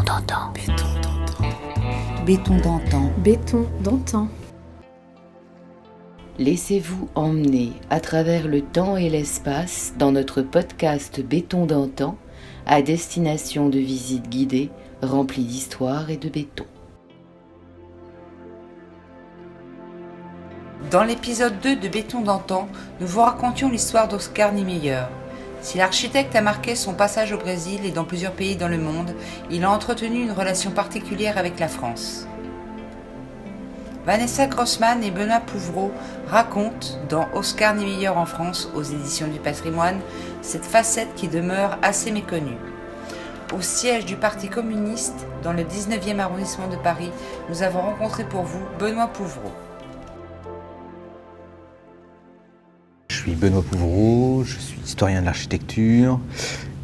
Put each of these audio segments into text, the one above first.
d'antan. Béton d'antan. Béton d'antan. Béton d'antan. Laissez-vous emmener à travers le temps et l'espace dans notre podcast Béton d'antan à destination de visites guidées remplies d'histoire et de béton. Dans l'épisode 2 de Béton d'antan, nous vous racontions l'histoire d'Oscar Niemeyer. Si l'architecte a marqué son passage au Brésil et dans plusieurs pays dans le monde, il a entretenu une relation particulière avec la France. Vanessa Grossman et Benoît Pouvreau racontent, dans Oscar Niemeyer en France, aux éditions du Patrimoine, cette facette qui demeure assez méconnue. Au siège du Parti communiste, dans le 19e arrondissement de Paris, nous avons rencontré pour vous Benoît Pouvreau. Je suis Benoît Pouvreau, je suis historien de l'architecture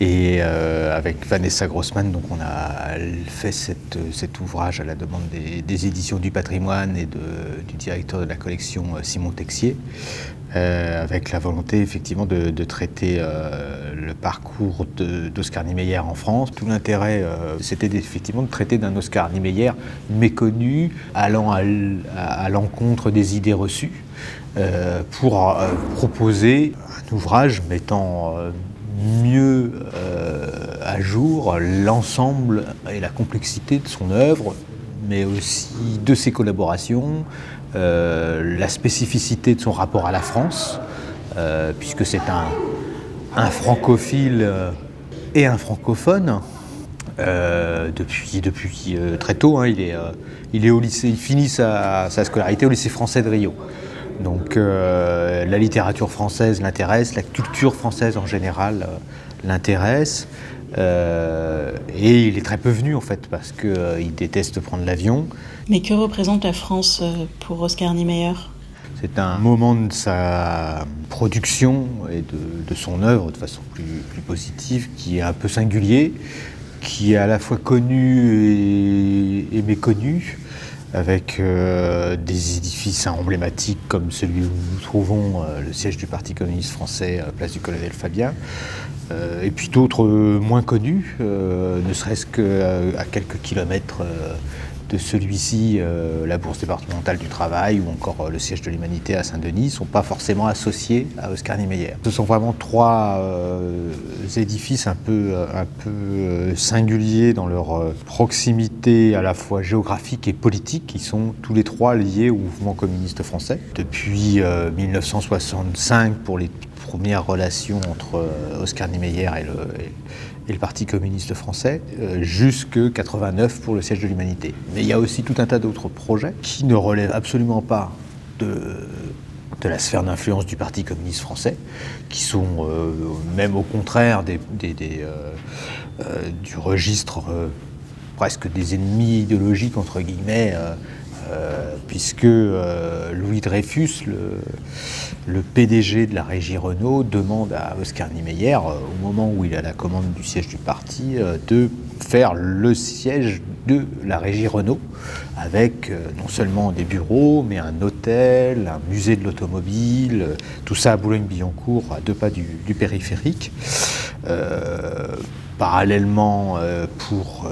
et avec Vanessa Grossman, donc on a fait cet ouvrage à la demande des éditions du Patrimoine et du directeur de la collection Simon Texier, avec la volonté effectivement de traiter le parcours d'Oscar Niemeyer en France. Tout l'intérêt, c'était effectivement de traiter d'un Oscar Niemeyer méconnu, allant à l'encontre des idées reçues, pour proposer un ouvrage mettant mieux à jour l'ensemble et la complexité de son œuvre, mais aussi de ses collaborations, la spécificité de son rapport à la France, puisque c'est un francophile et un francophone depuis très tôt. Il est au lycée, il finit sa scolarité au lycée français de Rio. Donc la littérature française l'intéresse, la culture française en général l'intéresse, et il est très peu venu en fait parce qu'il déteste prendre l'avion. Mais que représente la France pour Oscar Niemeyer ? C'est un moment de sa production et de son œuvre de façon plus positive qui est un peu singulier, qui est à la fois connu et méconnu, avec des édifices emblématiques comme celui où nous trouvons le siège du Parti communiste français, place du Colonel Fabien, et puis d'autres moins connus, ne serait-ce qu'à quelques kilomètres de celui-ci, la Bourse départementale du travail ou encore le siège de l'Humanité à Saint-Denis, ne sont pas forcément associés à Oscar Niemeyer. Ce sont vraiment trois édifices un peu singuliers dans leur proximité à la fois géographique et politique, qui sont tous les trois liés au mouvement communiste français. Depuis 1965, pour les premières relations entre Oscar Niemeyer et le Parti communiste français, jusque 89 pour le siège de l'Humanité. Mais il y a aussi tout un tas d'autres projets qui ne relèvent absolument pas de la sphère d'influence du Parti communiste français, qui sont même au contraire du registre presque des ennemis idéologiques, entre guillemets, puisque Louis Dreyfus, le PDG de la régie Renault, demande à Oscar Niemeyer, au moment où il a la commande du siège du parti, de faire le siège de la régie Renault, avec non seulement des bureaux, mais un hôtel, un musée de l'automobile, tout ça à Boulogne-Billancourt, à 2 pas du périphérique. Parallèlement, pour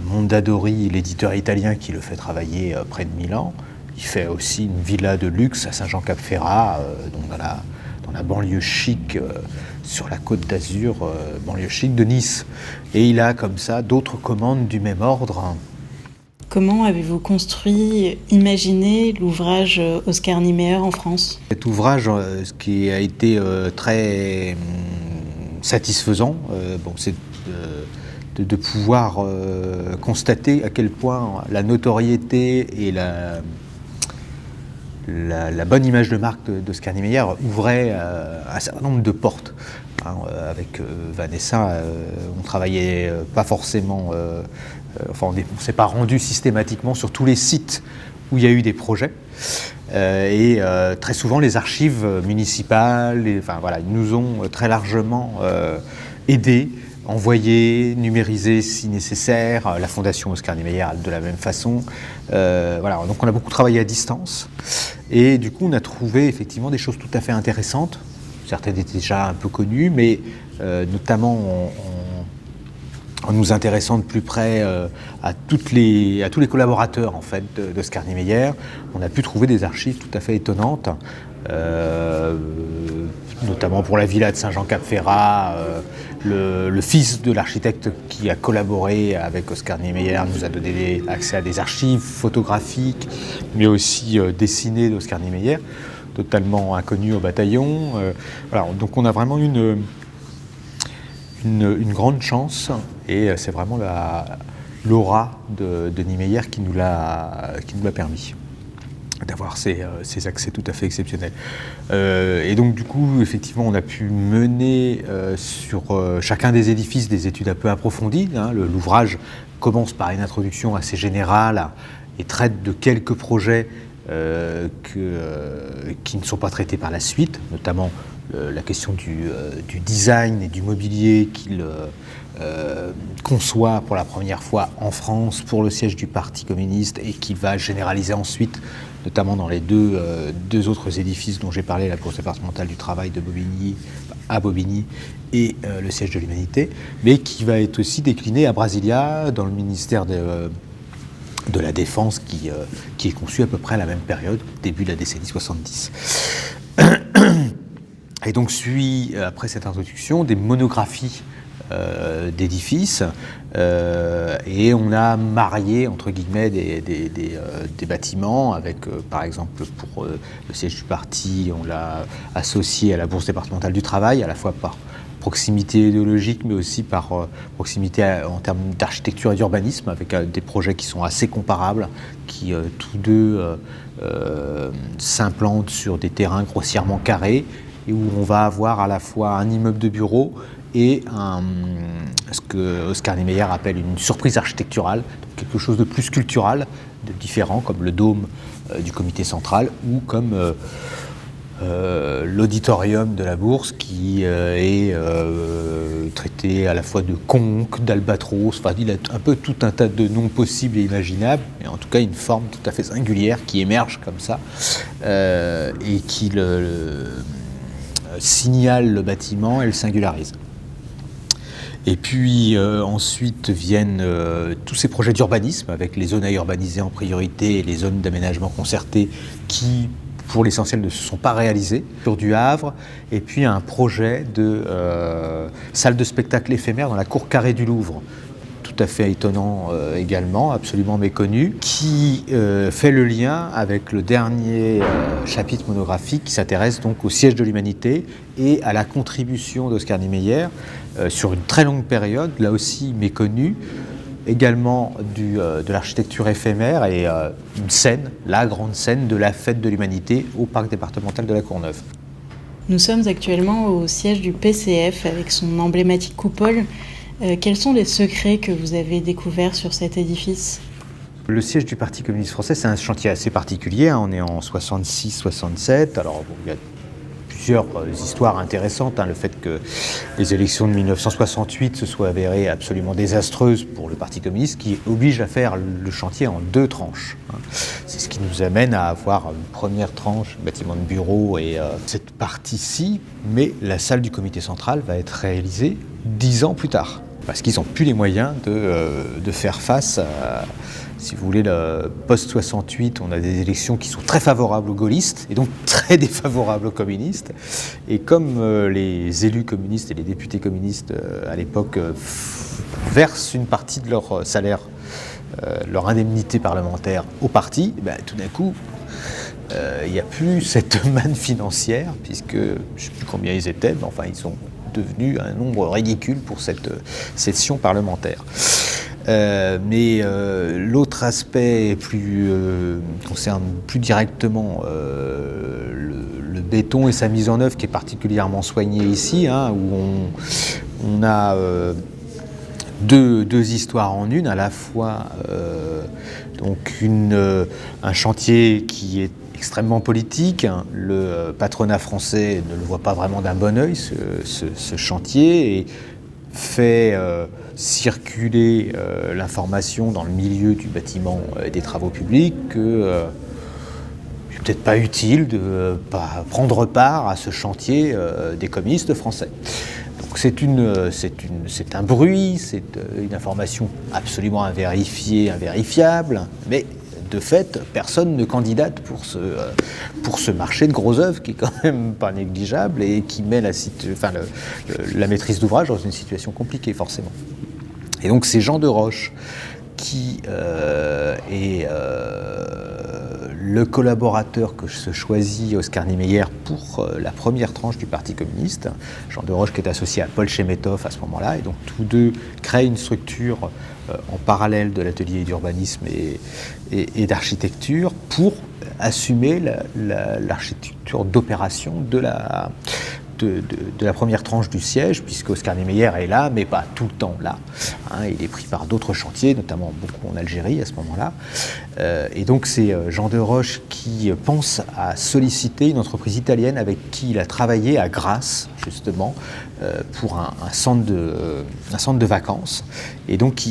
Mondadori, l'éditeur italien qui le fait travailler près de Milan, il fait aussi une villa de luxe à Saint-Jean-Cap-Ferrat, donc dans la banlieue chic, sur la côte d'Azur, banlieue chic de Nice. Et il a comme ça d'autres commandes du même ordre. Comment avez-vous construit, imaginé l'ouvrage Oscar Niemeyer en France ? Cet ouvrage, ce qui a été très satisfaisant, c'est de pouvoir constater à quel point la notoriété et la bonne image de marque d'Oscar Niemeyer ouvrait un certain nombre de portes. Avec Vanessa, on travaillait pas forcément, on ne s'est pas rendu systématiquement sur tous les sites où il y a eu des projets. Et très souvent, les archives municipales, ils nous ont très largement aidés, envoyés, numérisés si nécessaire. La Fondation Oscar Niemeyer de la même façon. Donc on a beaucoup travaillé à distance. Et du coup, on a trouvé effectivement des choses tout à fait intéressantes. Certaines étaient déjà un peu connues, mais notamment en nous intéressant de plus près à tous les collaborateurs en fait, d'Oscar Niemeyer, on a pu trouver des archives tout à fait étonnantes, notamment pour la villa de Saint-Jean-Cap-Ferrat. Le fils de l'architecte qui a collaboré avec Oscar Niemeyer nous a donné accès à des archives photographiques, mais aussi dessinées d'Oscar Niemeyer, totalement inconnues au bataillon. Voilà, donc on a vraiment une grande chance, et c'est vraiment l'aura de Niemeyer qui nous l'a permis d'avoir ces accès tout à fait exceptionnels. Et donc du coup, effectivement, on a pu mener sur chacun des édifices des études un peu approfondies. L'ouvrage commence par une introduction assez générale et traite de quelques projets qui ne sont pas traités par la suite, notamment la question du design et du mobilier qu'il conçoit pour la première fois en France pour le siège du Parti communiste et qu'il va généraliser ensuite, notamment dans les deux autres édifices dont j'ai parlé, la Bourse départementale du travail de Bobigny, à Bobigny, et le siège de l'Humanité, mais qui va être aussi décliné à Brasilia, dans le ministère de la Défense, qui est conçu à peu près à la même période, début de la décennie 70. Et donc suit, après cette introduction, des monographies d'édifices, et on a marié, entre guillemets, des bâtiments avec, par exemple, pour le siège du parti, on l'a associé à la Bourse départementale du travail, à la fois par proximité idéologique, mais aussi par proximité en termes d'architecture et d'urbanisme, avec des projets qui sont assez comparables, qui tous deux s'implantent sur des terrains grossièrement carrés, et où on va avoir à la fois un immeuble de bureau et ce que Oscar Niemeyer appelle une surprise architecturale, donc quelque chose de plus sculptural, de différent, comme le dôme du comité central, ou comme l'auditorium de la Bourse, qui est traité à la fois de conque, d'albatros, enfin il a un peu tout un tas de noms possibles et imaginables, mais en tout cas une forme tout à fait singulière qui émerge comme ça, et qui signale le bâtiment et le singularise. Et puis ensuite viennent tous ces projets d'urbanisme, avec les zones à urbaniser en priorité et les zones d'aménagement concerté qui, pour l'essentiel, ne se sont pas réalisés, sur du Havre, et puis un projet de salle de spectacle éphémère dans la cour carrée du Louvre, tout à fait étonnant également, absolument méconnu, qui fait le lien avec le dernier chapitre monographique qui s'intéresse donc au siège de l'Humanité et à la contribution d'Oscar Niemeyer sur une très longue période, là aussi méconnue, également de l'architecture éphémère et une scène, la grande scène de la fête de l'Humanité au parc départemental de la Courneuve. Nous sommes actuellement au siège du PCF avec son emblématique coupole. Quels sont les secrets que vous avez découverts sur cet édifice ? Le siège du Parti communiste français, c'est un chantier assez particulier. On est en 66-67. Alors, bon, il y a plusieurs histoires intéressantes. Le fait que les élections de 1968 se soient avérées absolument désastreuses pour le Parti communiste, qui oblige à faire le chantier en 2 tranches. C'est ce qui nous amène à avoir une première tranche, bâtiment de bureau et cette partie-ci, mais la salle du comité central va être réalisée 10 ans plus tard. Parce qu'ils n'ont plus les moyens de faire face à, si vous voulez, le post-68, on a des élections qui sont très favorables aux gaullistes et donc très défavorables aux communistes. Et comme les élus communistes et les députés communistes à l'époque versent une partie de leur salaire, leur indemnité parlementaire au parti, tout d'un coup, il n'y a plus cette manne financière, puisque je ne sais plus combien ils étaient, mais enfin ils sont devenus un nombre ridicule pour cette session parlementaire. Mais l'autre aspect concerne plus directement le béton et sa mise en œuvre, qui est particulièrement soigné ici, où on a deux histoires en une, à la fois donc un chantier qui est extrêmement politique. Le patronat français ne le voit pas vraiment d'un bon œil, ce chantier, et fait circuler l'information dans le milieu du bâtiment et des travaux publics que c'est peut-être pas utile de prendre part à ce chantier des communistes français. Donc Donc c'est un bruit, c'est une information absolument invérifiée, invérifiable, mais de fait, personne ne candidate pour ce marché de gros œuvres qui est quand même pas négligeable et qui met la maîtrise d'ouvrage dans une situation compliquée forcément. Et donc c'est Jean de Roche qui est le collaborateur que se choisit Oskar Niemeyer pour la première tranche du Parti communiste. Jean de Roche qui est associé à Paul Chemetov à ce moment-là, et donc tous deux créent une structure en parallèle de l'atelier d'urbanisme et d'architecture pour assumer l'architecture d'opération de la première tranche du siège, puisque Oskar Niemeyer est là, mais pas tout le temps là. Il est pris par d'autres chantiers, notamment beaucoup en Algérie à ce moment-là. Et donc c'est Jean de Roche qui pense à solliciter une entreprise italienne avec qui il a travaillé à Grasse, justement, pour un centre de vacances. Et donc,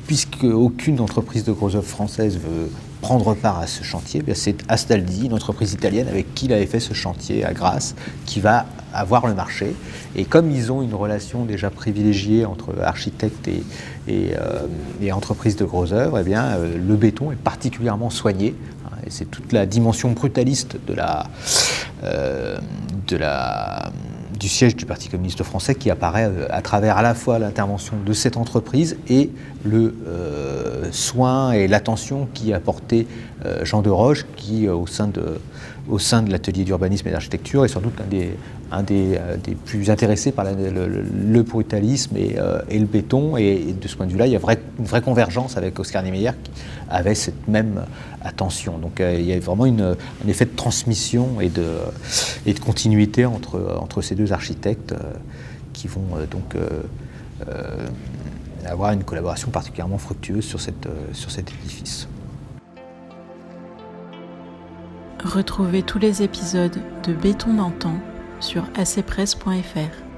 puisque aucune entreprise de gros œuvres française veut prendre part à ce chantier, c'est Astaldi, une entreprise italienne avec qui il avait fait ce chantier à Grasse, qui va avoir le marché. Et comme ils ont une relation déjà privilégiée entre architectes et entreprises de gros œuvres, eh bien, le béton est particulièrement soigné. Et c'est toute la dimension brutaliste du siège du Parti communiste français qui apparaît à travers à la fois l'intervention de cette entreprise et le soin et l'attention qu'y apportait Jean de Roche, qui au sein de l'atelier d'urbanisme et d'architecture est sans doute un des plus intéressés par le brutalisme et le béton. Et de ce point de vue-là, il y a une vraie convergence avec Oskar Niemeyer qui avait cette même attention. Donc il y a vraiment un effet de transmission et de continuité entre ces deux architectes qui vont avoir une collaboration particulièrement fructueuse sur cet édifice. Retrouvez tous les épisodes de Béton d'antan sur acpresse.fr.